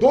2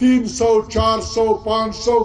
300, 400, 500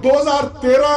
2013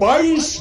22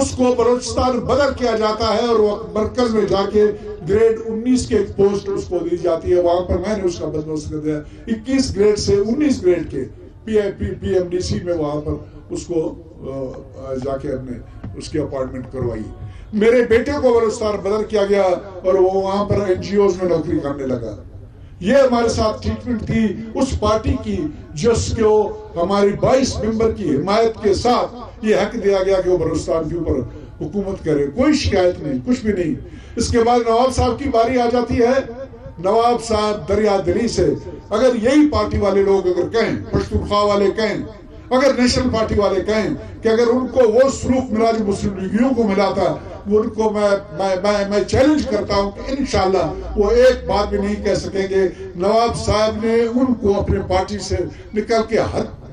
اس کو بلوچستان بدر کیا جاتا ہے اور وہ مرکز میں جا کے گریڈ 19 کے ایک پوسٹ اس کو دی جاتی ہے. وہاں پر میں نے اس کا بندوبست کر دیا. 21 گریڈ سے 19 گریڈ کے پی ایم ڈی سی میں وہاں پر اس کو جا کے ہم نے اس کی اپائنٹمنٹ کروائی. میرے بیٹے کو بلوچستان بدر کیا گیا اور وہ وہاں پر این جی اوز میں نوکری کرنے لگا. یہ ہمارے ساتھ ٹریٹمنٹ تھی اس پارٹی کی جس کو ہماری 22 ممبر کی حمایت کے ساتھ یہ حق دیا گیا کہ وہ بلوچستان کے اوپر حکومت کرے. کوئی شکایت نہیں, کچھ بھی نہیں. اس کے بعد نواب صاحب کی باری آ جاتی ہے. نواب صاحب دریا دلی سے اگر یہی پارٹی والے لوگ اگر کہیں, پشتونخوا والے کہیں, اگر نیشنل پارٹی والے کہیں کہ اگر ان کو وہ سلوک ملا جو مسلم لیگیوں کو ملا تھا, وہ ان کو میں چیلنج کرتا ہوں کہ انشاءاللہ وہ ایک بات بھی نہیں کہہ سکیں گے نواب صاحب نے ان کو اپنے پارٹی سے نکل کے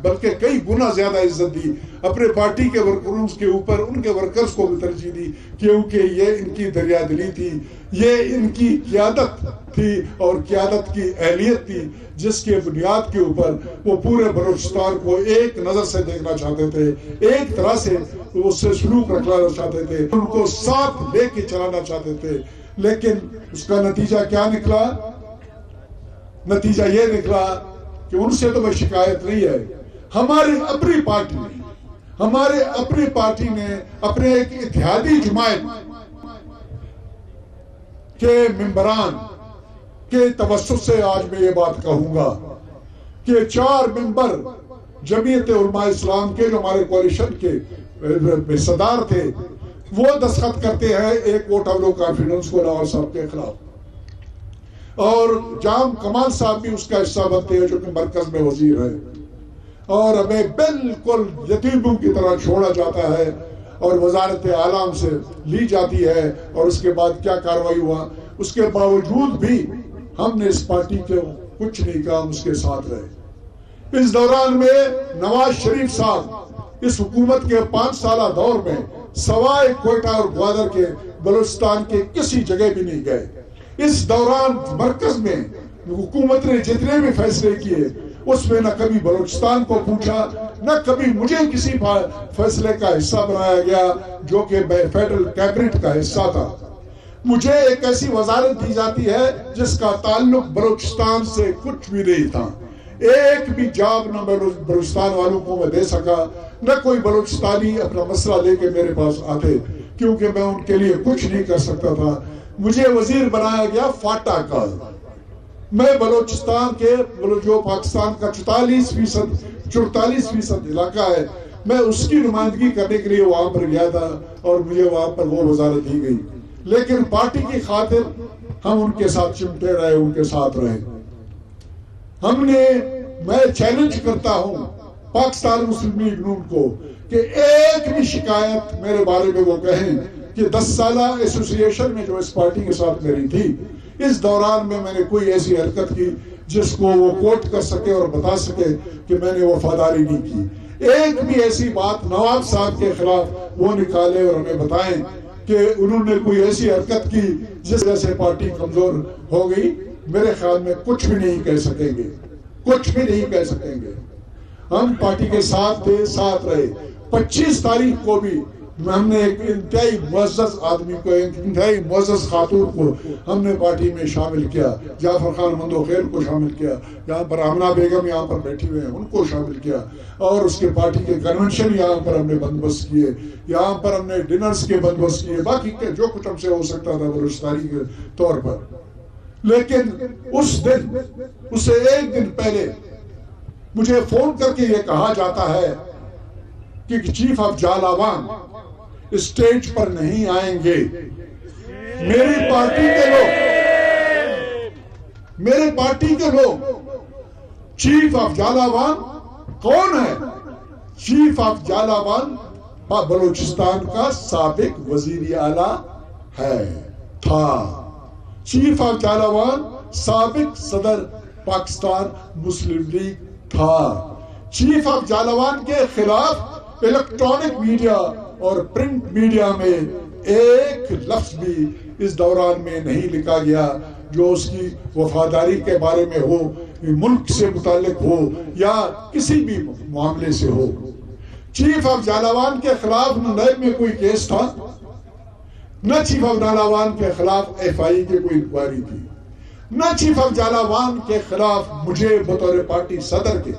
بلکہ کئی گنا زیادہ عزت دی. اپنے پارٹی کے ورکرز کے اوپر ان کے ورکرز کو بھی ترجیح دی, کیونکہ یہ ان کی دریا دلی تھی, یہ ان کی قیادت تھی اور قیادت کی اہلیت تھی جس کے بنیاد کے اوپر وہ پورے بلوچستان کو ایک نظر سے دیکھنا چاہتے تھے, ایک طرح سے اس سے سلوک رکھنا چاہتے تھے, ان کو ساتھ لے کے چلانا چاہتے تھے. لیکن اس کا نتیجہ کیا نکلا؟ نتیجہ یہ نکلا کہ ان سے تو میں شکایت نہیں ہے. ہماری اپنی پارٹی نے اپنے ایک اتحادی جماعت کے ممبران کے توسط سے آج میں یہ بات کہوں گا کہ 4 ممبر جمعیت علماء اسلام کے جو ہمارے کوalition کے صدار تھے وہ دستخط کرتے ہیں ایک ووٹ آف نو کانفیڈنس کو نواز صاحب کے خلاف, اور جام کمال صاحب بھی اس کا حصہ بنتے ہیں جو کہ مرکز میں وزیر ہے, اور ہمیں بالکل یتیموں کی طرح چھوڑا جاتا ہے اور وزارت اعلام سے لی جاتی ہے. اور اس کے بعد کیا کاروائی ہوا؟ اس کے باوجود بھی ہم نے اس پارٹی کے کچھ نہیں کہا, اس کے ساتھ رہے. اس دوران میں نواز شریف صاحب اس حکومت کے 5 سالہ دور میں سوائے کوئٹہ اور گوادر کے بلوچستان کے کسی جگہ بھی نہیں گئے. اس دوران مرکز میں حکومت نے جتنے بھی فیصلے کیے اس میں نہ کبھی بلوچستان کو پوچھا, نہ کبھی مجھے کسی فیصلے کا حصہ بنایا گیا جو کہ فیڈرل کیبنٹ کا حصہ تھا. مجھے ایک ایسی وزارت دی جاتی ہے جس کا تعلق بلوچستان سے کچھ بھی نہیں تھا. ایک بھی جاب نہ بلوچستان والوں کو میں دے سکا, نہ کوئی بلوچستانی اپنا مسئلہ لے کے میرے پاس آتے, کیونکہ میں ان کے لیے کچھ نہیں کر سکتا تھا. مجھے وزیر بنایا گیا فاٹا کا. میں بلوچستان کے جو پاکستان کا 44% علاقہ ہے, میں اس کی نمائندگی کرنے کے لیے وہاں پر گیا تھا اور مجھے وہاں پر وہ وزارت دی گئی. لیکن پارٹی کی خاطر ہم ان کے ساتھ چمٹے رہے, ان کے ساتھ رہے. میں چیلنج کرتا ہوں پاکستان مسلم لیگ نون کو کہ ایک بھی شکایت میرے بارے میں وہ کہیں کہ 10 سالہ ایسوسییشن میں جو اس پارٹی کے ساتھ میری تھی, اس دوران میں نے کوئی ایسی حرکت کی جس کو وہ کوٹ کر سکے اور بتا سکے کہ میں نے وفاداری نہیں کی. ایک بھی ایسی بات نواب صاحب کے خلاف وہ نکالے اور ہمیں بتائیں کہ انہوں نے کوئی ایسی حرکت کی جس وجہ سے پارٹی کمزور ہو گئی. میرے خیال میں کچھ بھی نہیں کہہ سکیں گے, کچھ بھی نہیں کہہ سکیں گے. ہم پارٹی کے ساتھ تھے, ساتھ رہے. 25 تاریخ کو بھی ہم نے ایک انتہائی معزز آدمی کو, ایک انتہائی معزز خاتون کو ہم نے پارٹی میں شامل کیا. جعفر خان مندوخیل کو شامل کیا, یہاں پر آمنہ بیگم یہاں پر بیٹھی ہوئے ہیں ان کو شامل کیا, اور اس کے پارٹی کے کنونشن یہاں پر ہم نے بندوبست کیے, یہاں پر ہم نے ڈنرز کے بندوبست کیے, باقی جو کچھ ہم سے ہو سکتا تھا بلوچستانی کے طور پر. لیکن اس سے ایک دن پہلے مجھے فون کر کے یہ کہا جاتا ہے کہ چیف آف جالاوان اسٹیج پر نہیں آئیں گے. میری پارٹی کے لوگ چیف آف جالاوان کون ہے؟ چیف آف جالاوان بلوچستان کا سابق وزیر اعلیٰ تھا. چیف آف جالاوان سابق صدر پاکستان مسلم لیگ تھا. چیف آف جالاوان کے خلاف الیکٹرانک میڈیا اور پرنٹ میڈیا میں ایک لفظ بھی اس دوران میں نہیں لکھا گیا جو اس کی وفاداری کے بارے میں ہو, ملک سے متعلق ہو یا کسی بھی معاملے سے ہو. چیف آف جالاوان کے خلاف نہ نیب میں کوئی کیس تھا، نہ چیف آف جالاوان کے خلاف ایف آئی کی کوئی انکوائری تھی، نہ چیف آف جالاوان کے خلاف مجھے بطور پارٹی صدر کے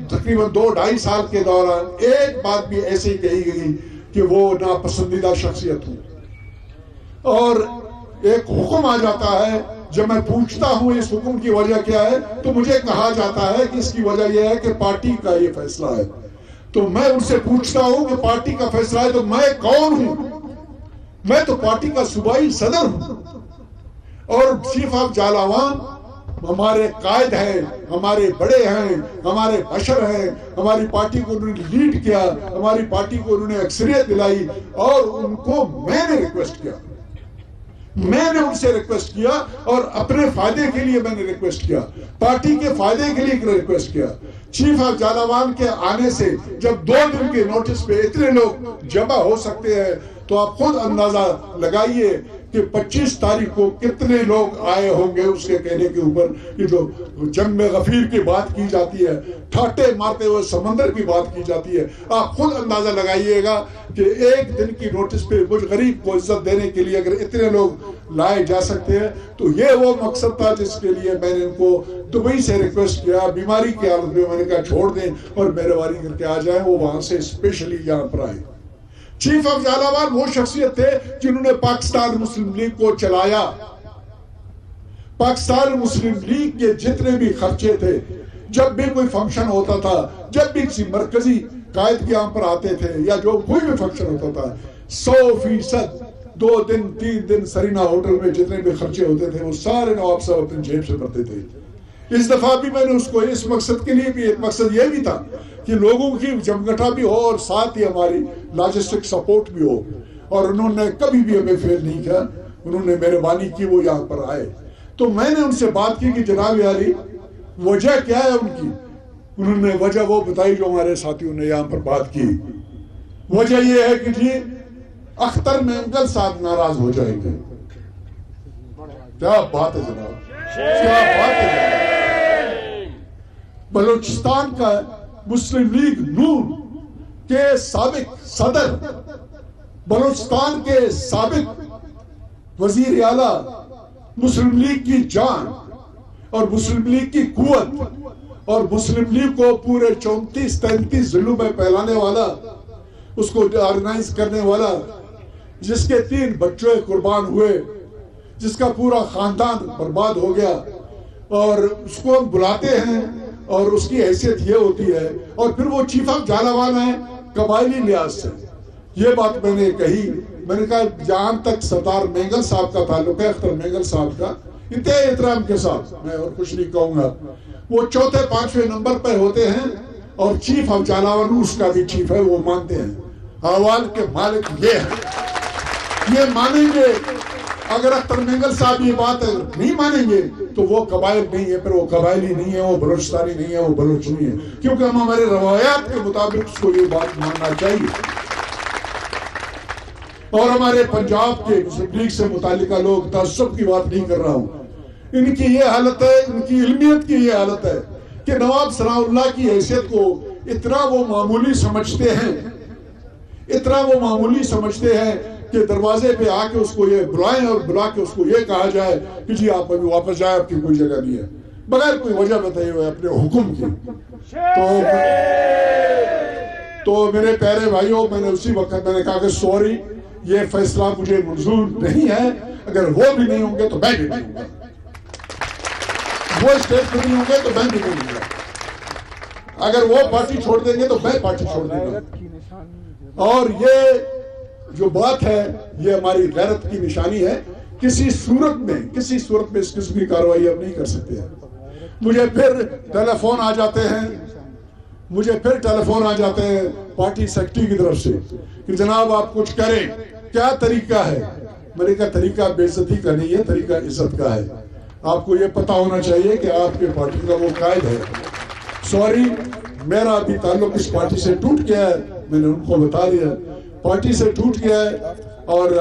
تقریباً 2-2.5 سال کے دوران ایک بات بھی ایسی کہی گئی کہ وہ ناپسندیدہ شخصیت ہوں۔ اور ایک حکم آ جاتا ہے، جب میں پوچھتا ہوں اس حکم کی وجہ کیا ہے تو مجھے کہا جاتا ہے کہ اس کی وجہ یہ ہے کہ پارٹی کا یہ فیصلہ ہے۔ تو میں ان سے پوچھتا ہوں کہ پارٹی کا فیصلہ ہے تو میں کون ہوں؟ میں تو پارٹی کا صوبائی صدر ہوں، اور چیف آف جالاوان ہمارے قائد ہیں، ہمارے بڑے ہیں، ہمارے بشر ہیں، ہماری پارٹی کو انہوں نے لیڈ کیا، ہماری پارٹی کو انہوں نے اکثریت دلائی، اور ان کو میں نے ریکویسٹ کیا، میں نے ان سے ریکویسٹ کیا، اور اپنے فائدے کے لیے میں نے ریکویسٹ کیا، پارٹی کے فائدے کے لیے ریکویسٹ کیا۔ چیف آف جالاوان کے آنے سے جب 2 دن کے نوٹس پہ اتنے لوگ جمع ہو سکتے ہیں تو آپ خود اندازہ لگائیے کہ 25 تاریخ کو کتنے لوگ آئے ہوں گے اس کے کہنے کے اوپر۔ یہ جو جنگ میں غفیر کی بات کی جاتی ہے، ٹھاٹے مارتے ہوئے سمندر کی بات کی جاتی ہے، آپ خود اندازہ لگائیے گا کہ ایک دن کی نوٹس پہ مجھ غریب کو عزت دینے کے لیے اگر اتنے لوگ لائے جا سکتے ہیں تو یہ وہ مقصد تھا جس کے لیے میں نے ان کو دبئی سے ریکویسٹ کیا۔ بیماری کی حالت میں میں نے کہا چھوڑ دیں اور مہربانی کر کے آ جائیں، وہ وہاں سے اسپیشلی یہاں پر آئے۔ چیف آف جالاوان وہ شخصیت تھے جنہوں نے پاکستان مسلم لیگ کو چلایا۔ پاکستان مسلم لیگ کے جتنے بھی خرچے تھے، جب بھی کوئی فنکشن ہوتا تھا، جب بھی کسی مرکزی قائد کے یہاں پر آتے تھے یا جو کوئی بھی فنکشن ہوتا تھا، 100% 2 دن 3 دن سرینا ہوٹل میں جتنے بھی خرچے ہوتے تھے وہ سارے نواب صاحب اپنی جیب سے بھرتے تھے۔ اس دفعہ بھی میں نے اس کو اس مقصد کے لیے بھی، ایک مقصد یہ بھی تھا کہ لوگوں کی جمگٹا بھی ہو اور ساتھ ہی ہماری لاجسٹک سپورٹ بھی ہو، اور انہوں نے کبھی بھی ہمیں فیل نہیں کیا، انہوں نے مہربانی کی، وہ یہاں پر آئے۔ تو میں نے ان سے بات کی کہ جناب عالی وجہ کیا ہے ان کی؟ انہوں نے وجہ وہ بتائی جو ہمارے ساتھیوں نے یہاں پر بات کی۔ وجہ یہ ہے کہ جی اختر مینگل صاحب ناراض ہو جائیں گے۔ کیا بات ہے جناب، کیا بات ہے جناب۔ بلوچستان کا مسلم لیگ نون کے سابق صدر، بلوچستان کے سابق وزیر اعلیٰ، مسلم لیگ کی جان اور مسلم لیگ کی قوت اور مسلم لیگ کو پورے 34-33 ضلعوں میں پھیلانے والا، اس کو آرگنائز کرنے والا، جس کے 3 بچے قربان ہوئے، جس کا پورا خاندان برباد ہو گیا، اور اس کو ہم بلاتے ہیں اور اس کی حیثیت یہ ہوتی ہے، اور پھر وہ چیف آف جالاوان ہے قبائلی لحاظ سے۔ یہ بات میں نے کہی، میں نے کہا جہاں تک سردار مینگل صاحب کا تعلق ہے، اختر مینگل صاحب کا، انتہائی احترام کے ساتھ میں اور کچھ نہیں کہوں گا، وہ 4-5ویں نمبر پر ہوتے ہیں، اور چیف آف جالاوان اس کا بھی چیف ہے، وہ مانتے ہیں احوال کے مالک یہ ہے، یہ مانیں گے۔ اگر اختر مینگل صاحب یہ بات نہیں مانیں گے تو وہ قبائل نہیں ہے، پھر وہ قبائلی نہیں ہے، وہ بلوچستانی نہیں ہے، وہ بلوچ نہیں ہے، کیونکہ ہم ہمارے روایات کے مطابق اس کو یہ بات ماننا چاہیے۔ اور ہمارے پنجاب کے مسلم لیگ سے متعلقہ لوگ، تعصب کی بات نہیں کر رہا ہوں، ان کی یہ حالت ہے، ان کی علمیت کی یہ حالت ہے کہ نواب ثناء اللہ کی حیثیت کو اتنا وہ معمولی سمجھتے ہیں، اتنا وہ معمولی سمجھتے ہیں کہ دروازے پہ آ کے اس کو یہ بلائیں اور بلا کے اس کو یہ کہا جائے کہ جی آپ ابھی واپس جائیں، آپ کی کوئی جگہ نہیں ہے، بغیر کوئی وجہ بتائے ہوئے اپنے حکم کی۔ تو میرے پیارے بھائیوں، میں نے اسی وقت میں نے کہا کہ سوری، یہ فیصلہ مجھے منظور نہیں ہے، اگر وہ بھی نہیں ہوں گے تو میں بھی نہیں ہوں گا، وہ اسٹیج پہ نہیں ہوں گے تو میں بھی نہیں ہوں گا، اگر وہ پارٹی چھوڑ دیں گے تو میں پارٹی چھوڑ دوں گا۔ اور یہ جو بات ہے یہ ہماری غیرت کی نشانی ہے، کسی صورت میں اس قسم کی کارروائی ہم نہیں کر سکتے ہیں۔ مجھے پھر ٹیلی فون آ جاتے ہیں پارٹی سیکرٹری کی طرف سے کہ جناب آپ کچھ کریں، کیا طریقہ ہے؟ میں نے کہا طریقہ بے عزتی کا نہیں ہے، طریقہ عزت کا ہے، آپ کو یہ پتا ہونا چاہیے کہ آپ کے پارٹی کا وہ قائد ہے۔ سوری، میرا ابھی تعلق اس پارٹی سے ٹوٹ گیا ہے، میں نے ان کو بتا دیا پارٹی سے ٹوٹ گیا ہے، اور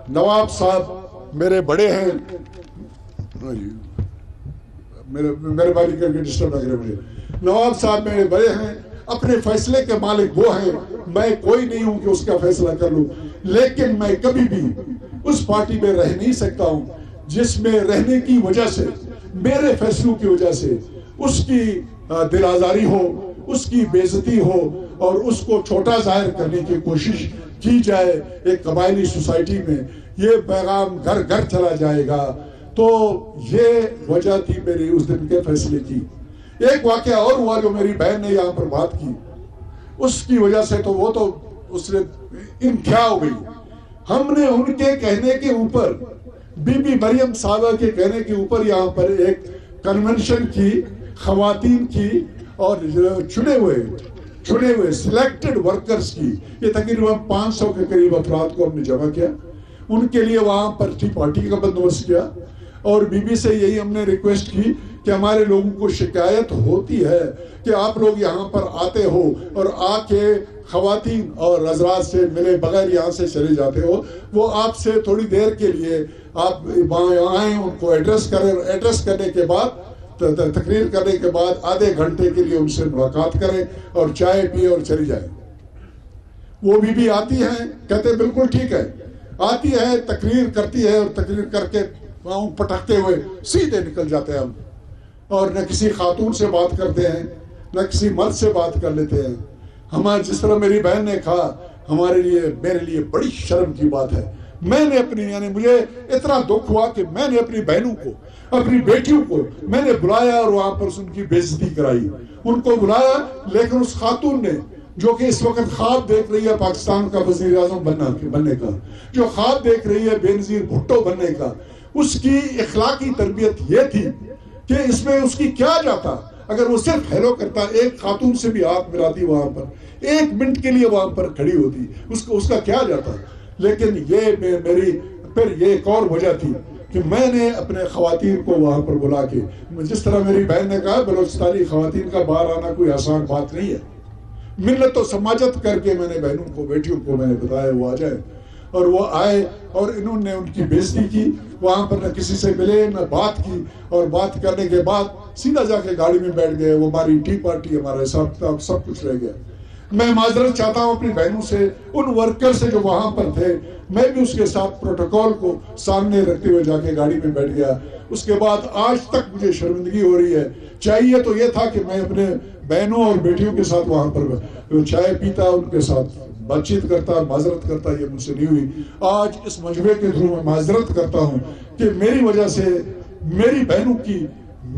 نواب صاحب میرے بڑے ہیں، میرے بھائی کر کے ڈسٹرب لگ رہے مجھے، نواب صاحب میرے بڑے ہیں، اپنے فیصلے کے مالک وہ ہیں، میں کوئی نہیں ہوں کہ اس کا فیصلہ کر لوں، لیکن میں کبھی بھی اس پارٹی میں رہ نہیں سکتا ہوں جس میں رہنے کی وجہ سے، میرے فیصلوں کی وجہ سے اس کی دل آزاری ہو، اس کی بے عزتی ہو اور اس کو چھوٹا ظاہر کرنے کی کوشش کی جائے ایک قبائلی سوسائٹی میں، یہ پیغام گھر گھر چلا جائے گا۔ تو یہ وجہ تھی میری اس دن کے فیصلے کی۔ ایک واقعہ اور ہوا جو میری بہن نے یہاں پر بات کی، اس کی وجہ سے تو وہ تو اس نے انتہا ہو گئی۔ ہم نے ان کے کہنے کے اوپر، بی بی مریم صاحبہ کے کہنے کے اوپر یہاں پر ایک کنونشن کی، خواتین کی اور چنے ہوئے سلیکٹڈ ورکرز کی، یہ تقریباً 500 کے قریب افراد کو ہم نے جمع کیا، ان کے لیے وہاں پر ٹی پارٹی کا بندوبست کیا، اور بی بی سے یہی ہم نے ریکویسٹ کی کہ ہمارے لوگوں کو شکایت ہوتی ہے کہ آپ لوگ یہاں پر آتے ہو اور آ کے خواتین اور حضرات سے ملے بغیر یہاں سے چلے جاتے ہو، وہ آپ سے تھوڑی دیر کے لیے آپ وہاں آئیں، ان کو ایڈریس کریں، اور ایڈریس کرنے کے بعد، تقریر کرنے کے بعد آدھے گھنٹے کے لیے ان سے ملاقات کریں اور چائے پیے اور چلی جائیں۔ وہ بھی آتی ہیں، کہتے ہیں بالکل ٹھیک ہے، آتی ہے، تقریر کرتی ہے، اور تقریر کر کے پاؤں پٹکتے ہوئے سیدھے نکل جاتے ہیں ہم، اور نہ کسی خاتون سے بات کرتے ہیں، نہ کسی مرد سے بات کر لیتے ہیں۔ ہمارے جس طرح میری بہن نے کہا، میرے لیے بڑی شرم کی بات ہے، میں نے یعنی مجھے اتنا دکھ ہوا کہ میں نے اپنی بہنوں کو، اپنی بیٹیوں کو میں نے بلایا اور وہاں پر ان کی بے عزتی کرائی، ان کو بلایا، لیکن اس خاتون نے جو کہ اس وقت خواب دیکھ رہی ہے پاکستان کا وزیر اعظم بننے کا، جو خواب دیکھ رہی ہے بے نظیر بھٹو بننے کا، اس کی اخلاقی تربیت یہ تھی کہ اس میں اس کی کیا جاتا اگر وہ صرف ہیلو کرتا، ایک خاتون سے بھی ہاتھ ملاتی، وہاں پر 1 منٹ کے لیے وہاں پر کھڑی ہوتی، اس کا کیا جاتا۔ لیکن یہ میری پھر یہ ایک اور وجہ تھی کہ میں نے اپنے خواتین کو وہاں پر بلا کے، جس طرح میری بہن نے کہا، بلوچستانی خواتین کا باہر آنا کوئی آسان بات نہیں ہے، ملت و سماجت کر کے میں نے بہنوں کو، بیٹیوں کو میں نے بتایا وہ آ جائے، اور وہ آئے، اور انہوں نے ان کی بے عزتی کی، وہاں پر نہ کسی سے ملے نہ بات کی، اور بات کرنے کے بعد سیدھا جا کے گاڑی میں بیٹھ گئے۔ وہ ہماری ٹی پارٹی، ہمارا حساب کتاب سب کچھ رہ گیا۔ میں معذرت چاہتا ہوں اپنی بہنوں سے، ان ورکر سے جو وہاں پر تھے، میں بھی اس کے ساتھ پروٹوکول کو سامنے رکھتے ہوئے جا کے گاڑی میں بیٹھ گیا۔ اس کے بعد آج تک مجھے شرمندگی ہو رہی ہے، چاہیے تو یہ تھا کہ میں اپنے بہنوں اور بیٹیوں کے ساتھ وہاں پر چائے پیتا، ان کے ساتھ بات چیت کرتا، معذرت کرتا، یہ مجھ سے نہیں ہوئی۔ آج اس مجمع کے تھرو میں معذرت کرتا ہوں کہ میری وجہ سے میری بہنوں کی،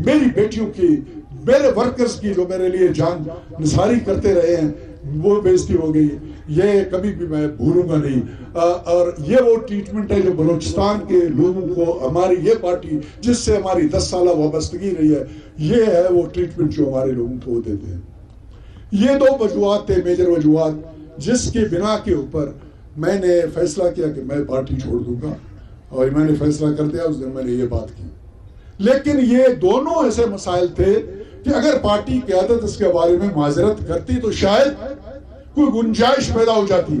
میری بیٹیوں کی، میرے ورکرز کی جو میرے لیے جان نثاری کرتے رہے ہیں، وہ بے عزتی ہو گئی، یہ کبھی بھی میں بھولوں گا نہیں۔ اور یہ وہ ٹریٹمنٹ ہے جو بلوچستان کے لوگوں کو، ہماری یہ پارٹی جس سے ہماری 10 سالہ وابستگی رہی ہے، یہ ہے وہ ٹریٹمنٹ جو ہمارے لوگوں کو دیتے ہیں۔ یہ 2 وجوہات تھے، میجر وجوہات، جس کی بنا کے اوپر میں نے فیصلہ کیا کہ میں پارٹی چھوڑ دوں گا، اور میں نے فیصلہ کر دیا، اس دن میں نے یہ بات کی۔ لیکن یہ دونوں ایسے مسائل تھے کہ اگر پارٹی قیادت اس کے بارے میں معذرت کرتی تو شاید کوئی گنجائش پیدا ہو جاتی،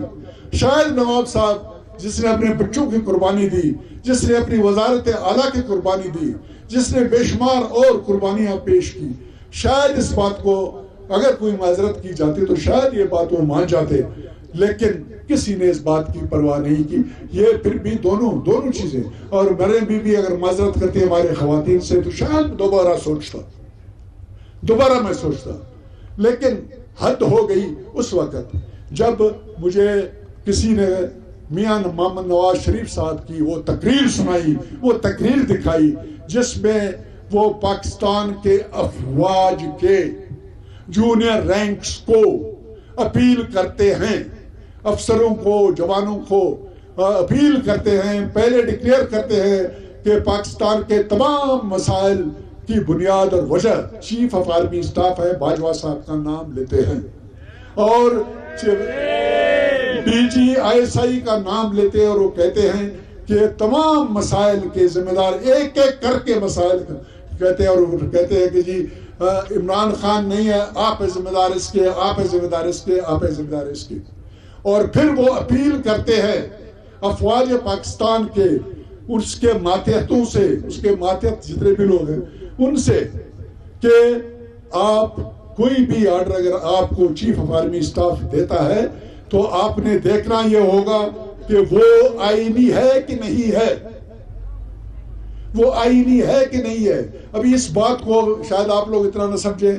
شاید نواب صاحب جس نے اپنے بچوں کی قربانی دی، جس نے اپنی وزارت اعلیٰ کی قربانی دی، جس نے بے شمار اور قربانیاں پیش کی، شاید اس بات کو اگر کوئی معذرت کی جاتی تو شاید یہ بات وہ مان جاتے، لیکن کسی نے اس بات کی پرواہ نہیں کی۔ یہ پھر بھی دونوں چیزیں، اور مریم بھی اگر معذرت کرتی ہمارے خواتین سے تو شاید دوبارہ میں سوچتا، لیکن حد ہو گئی اس وقت جب مجھے کسی نے میاں محمد نواز شریف صاحب کی وہ تقریر سنائی، وہ تقریر دکھائی، جس میں وہ پاکستان کے افواج کے جونیئر رینکس کو اپیل کرتے ہیں، افسروں کو، جوانوں کو اپیل کرتے ہیں، پہلے ڈکلیئر کرتے ہیں کہ پاکستان کے تمام مسائل کی بنیاد اور وجہ چیف آف آرمی اسٹاف ہے، باجوہ صاحب کا نام لیتے ہیں، اور ڈی جی ISI کا نام لیتے ہیں، اور وہ کہتے ہیں کہ تمام مسائل کے ذمہ دار، ایک ایک کر کے مسائل کہتے ہیں، اور کہتے ہیں کہ جی عمران خان نہیں ہے، آپ ہے ذمہ دار اس کے، آپ ہے ذمہ دار اس کے، آپ ہے ذمہ دار اس کے۔ اور پھر وہ اپیل کرتے ہیں افواج پاکستان کے، اس کے ماتحتوں سے، اس کے ماتحت جتنے بھی لوگ ہیں ان سے، کہ آپ کوئی بھی آرڈر اگر آپ کو چیف آف آرمی اسٹاف دیتا ہے تو آپ نے دیکھنا یہ ہوگا کہ وہ آئینی ہے کہ نہیں ہے، وہ آئینی ہے کہ نہیں ہے۔ ابھی اس بات کو شاید آپ لوگ اتنا نہ سمجھیں،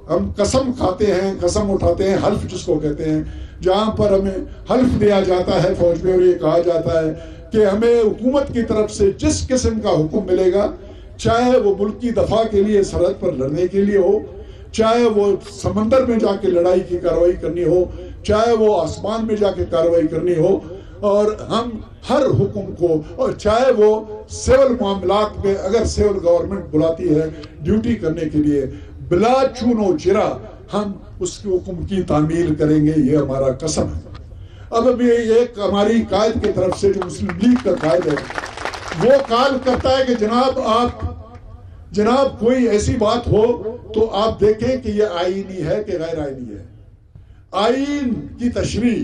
ہم قسم کھاتے ہیں، قسم اٹھاتے ہیں، حلف جس کو کہتے ہیں، جہاں پر ہمیں حلف دیا جاتا ہے فوج میں اور یہ کہا جاتا ہے کہ ہمیں حکومت کی طرف سے جس قسم کا حکم ملے گا، چاہے وہ ملک کی دفاع کے لیے سرحد پر لڑنے کے لیے ہو، چاہے وہ سمندر میں جا کے لڑائی کی کارروائی کرنی ہو، چاہے وہ آسمان میں جا کے کارروائی کرنی ہو، اور ہم ہر حکم کو، اور چاہے وہ سول معاملات میں اگر سول گورنمنٹ بلاتی ہے ڈیوٹی کرنے کے لیے، بلا چون و چرا ہم اس کے حکم کی تعمیل کریں گے، یہ ہمارا قسم ہے۔ اب ابھی ایک ہماری قائد کی طرف سے جو مسلم لیگ کا قائد ہے وہ کال کرتا ہے کہ جناب کوئی ایسی بات ہو تو آپ دیکھیں کہ یہ آئینی ہے کہ غیر آئینی ہے۔ آئین کی تشریح،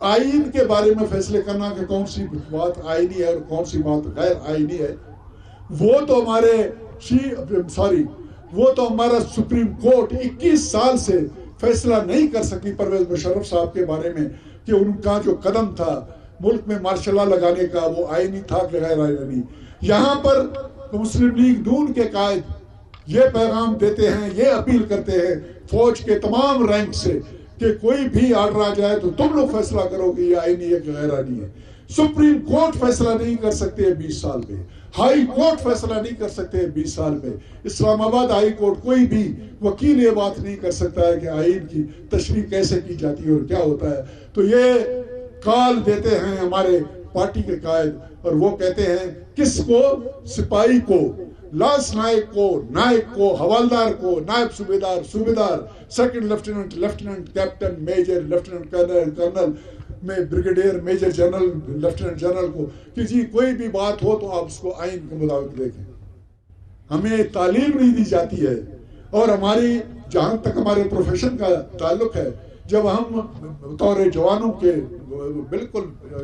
آئین کے بارے میں فیصلے کرنا کہ کون سی بات آئینی ہے اور کون سی بات غیر آئینی ہے، وہ تو ہمارا سپریم کورٹ 21 سال سے فیصلہ نہیں کر سکی پرویز مشرف صاحب کے بارے میں کہ ان کا جو قدم تھا ملک میں مارشل لا لگانے کا وہ آئینی تھا کہ غیر آئینی۔ یہاں پر مسلم لیگ نون کے قائد یہ پیغام دیتے ہیں، یہ اپیل کرتے ہیں فوج کے تمام رینک سے کہ کوئی بھی آرڈر آ جائے تو تم لوگ فیصلہ کرو کہ یہ آئینی ہے کہ غیر آئینی ہے۔ سپریم کورٹ فیصلہ نہیں کر سکتے 20 سال میں، ہائی کورٹ فیصلہ نہیں کر سکتے 20 سال میں، اسلام آباد ہائی کورٹ کوئی بھی وکیل یہ بات نہیں کر سکتا ہے کہ آئین کی تشریح کیسے کی جاتی ہے اور کیا ہوتا ہے۔ تو یہ کال دیتے ہیں ہمارے پارٹی کے قائد، اور وہ کہتے ہیں کس کو؟ سپاہی کو، لانس نائک کو، نائک کو، حوالدار کو، نائب صوبیدار، صوبیدار، second lieutenant, lieutenant, captain, major, lieutenant colonel میں brigadier, major general, lieutenant general کو، کسی کوئی بھی بات ہو تو آپ اس کو آئین کے مطابق دیکھیں۔ ہمیں تعلیم نہیں دی جاتی ہے، اور ہماری جہاں تک ہمارے پروفیشن کا تعلق ہے، جب ہم بطور جوانوں کے بالکل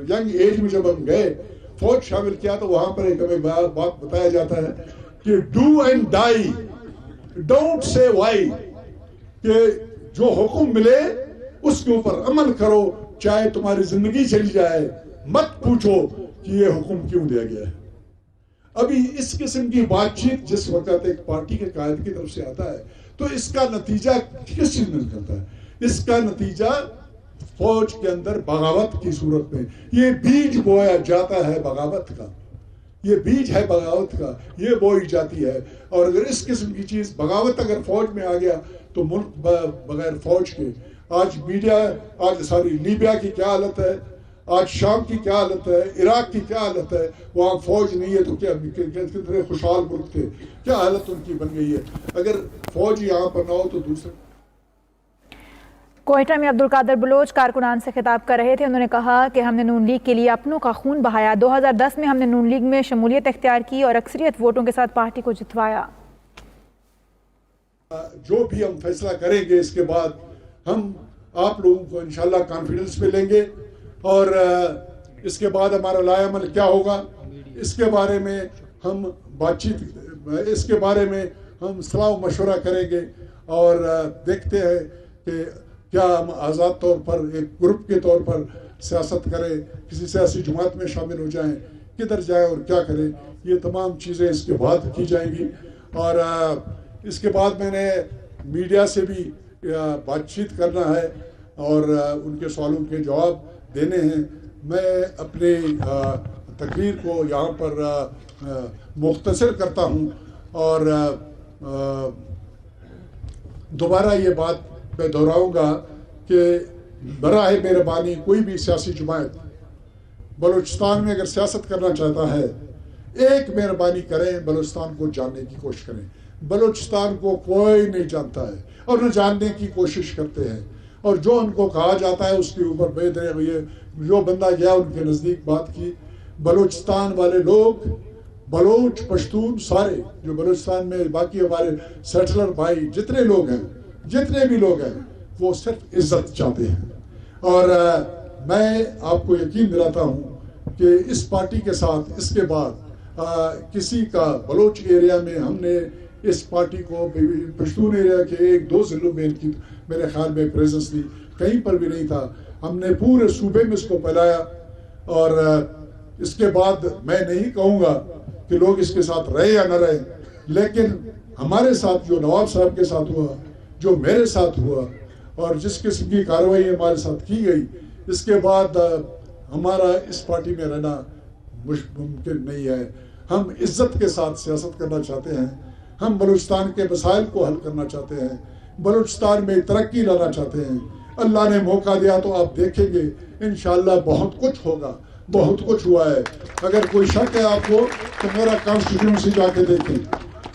ینگ ایج میں جب ہم گئے فوج شامل کیا تو وہاں پر ایک ہمیں بات بتایا جاتا ہے کہ do and die, don't say why, کہ جو حکم ملے اس کے اوپر عمل کرو، چاہے تمہاری زندگی چلی جائے، مت پوچھو کہ یہ حکم کیوں دیا گیا ہے۔ ابھی اس قسم کی بات چیت جس وقت ایک پارٹی کے قائد کی طرف سے آتا ہے تو اس کا نتیجہ کس چیز میں نکلتا ہے؟ اس کا نتیجہ فوج کے اندر بغاوت کی صورت میں یہ بیج بویا جاتا ہے، بغاوت کا یہ بیج ہے، بغاوت کا یہ بوئی جاتی ہے۔ اور اگر اس قسم کی چیز بغاوت اگر فوج میں آ گیا تو ملک بغیر فوج کے، آج لیبیا کی کیا حالت ہے، آج شام کی کیا حالت ہے، عراق کی کیا حالت ہے، وہاں فوج نہیں ہے تو کیا کتنے خوشحال ملک تھے، کیا حالت ان کی بن گئی ہے۔ اگر فوج یہاں پر نہ ہو تو دوسرے۔ کوئٹہ میں عبدالقادر بلوچ کارکنان سے خطاب کر رہے تھے، انہوں نے کہا کہ ہم نے نون لیگ کے لیے اپنوں کا خون بہایا، 2010 میں ہم نے نون لیگ میں شمولیت اختیار کی اور اکثریت ووٹوں کے ساتھ پارٹی کو جتوایا۔ جو بھی ہم فیصلہ کریں گے اس کے بعد ہم آپ لوگوں کو انشاءاللہ کانفیڈنس پہ لیں گے، اور اس کے بعد ہمارا لائے عمل کیا ہوگا اس کے بارے میں ہم بات چیت، اس کے بارے میں ہم صلاح و مشورہ کریں گے، اور دیکھتے ہیں کہ کیا ہم آزاد طور پر ایک گروپ کے طور پر سیاست کریں، کسی سیاسی جماعت میں شامل ہو جائیں، کدھر جائیں اور کیا کریں، یہ تمام چیزیں اس کے بعد کی جائیں گی۔ اور اس کے بعد میں نے میڈیا سے بھی بات چیت کرنا ہے اور ان کے سوالوں کے جواب دینے ہیں۔ میں اپنی تقریر کو یہاں پر مختصر کرتا ہوں، اور دوبارہ یہ بات میں دہراؤں گا کہ براہ مہربانی کوئی بھی سیاسی جماعت بلوچستان میں اگر سیاست کرنا چاہتا ہے، ایک مہربانی کریں، بلوچستان کو جاننے کی کوشش کریں۔ بلوچستان کو کوئی نہیں جانتا ہے اور نہ جاننے کی کوشش کرتے ہیں، اور جو ان کو کہا جاتا ہے اس کے اوپر بے دریغ یہ جو بندہ گیا ان کے نزدیک بات کی۔ بلوچستان والے لوگ، بلوچ، پشتون، سارے جو بلوچستان میں باقی ہمارے سیٹلر بھائی جتنے لوگ ہیں، جتنے بھی لوگ ہیں، وہ صرف عزت چاہتے ہیں۔ اور میں آپ کو یقین دلاتا ہوں کہ اس پارٹی کے ساتھ اس کے بعد کسی کا بلوچ ایریا میں ہم نے اس پارٹی کو پشتون ایریا کے ایک دو ضلعوں میں ان کی میرے خیال میں پریزنس تھی، کہیں پر بھی نہیں تھا. ہم نے پورے صوبے میں اس کو پھیلایا. اور اس کے بعد میں نہیں کہوں گا کہ لوگ اس کے ساتھ رہے یا نہ رہے، لیکن ہمارے ساتھ جو نواب صاحب کے ساتھ ہوا، جو میرے ساتھ ہوا، اور جس قسم کی کارروائی ہمارے ساتھ کی گئی، اس کے بعد ہمارا اس پارٹی میں رہنا ممکن نہیں ہے. ہم عزت کے ساتھ سیاست کرنا چاہتے ہیں. ہم بلوچستان کے مسائل کو حل کرنا چاہتے ہیں. بلوچستان میں ترقی لانا چاہتے ہیں. اللہ نے موقع دیا تو آپ دیکھیں گے انشاءاللہ بہت کچھ ہوگا. بہت کچھ ہوا ہے. اگر کوئی شک ہے آپ کو تو میرا کانسٹیٹیوئنسی جا کے دیکھیں.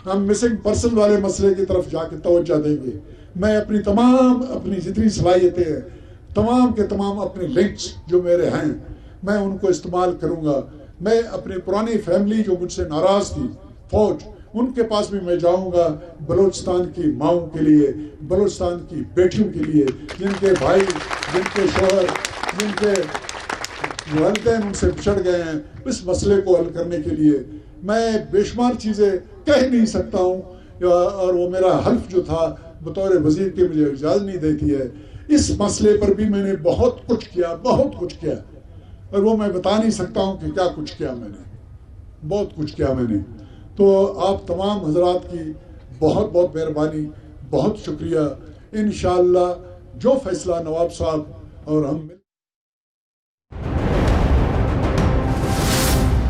ہم مسنگ پرسن والے مسئلے کی طرف جا کے توجہ دیں گے. میں اپنی جتنی صلاحیتیں ہیں، تمام کے تمام اپنے لنکس جو میرے ہیں، میں ان کو استعمال کروں گا. میں اپنی پرانی فیملی جو مجھ سے ناراض تھی، فوج، ان کے پاس بھی میں جاؤں گا بلوچستان کی ماؤں کے لیے، بلوچستان کی بیٹیوں کے لیے، جن کے بھائی، جن کے شوہر، جن کے والدین ان سے بچھڑ گئے ہیں. اس مسئلے کو حل کرنے کے لیے میں بے شمار چیزیں کہہ نہیں سکتا ہوں، اور وہ میرا حلف جو تھا بطور وزیر کے مجھے اجازت نہیں دیتی ہے. اس مسئلے پر بھی میں نے بہت کچھ کیا، اور وہ میں بتا نہیں سکتا ہوں کہ کیا کچھ کیا میں نے. بہت کچھ کیا میں نے. تو آپ تمام حضرات کی بہت بہت مہربانی، بہت شکریہ. انشاءاللہ جو فیصلہ نواب صاحب اور ہم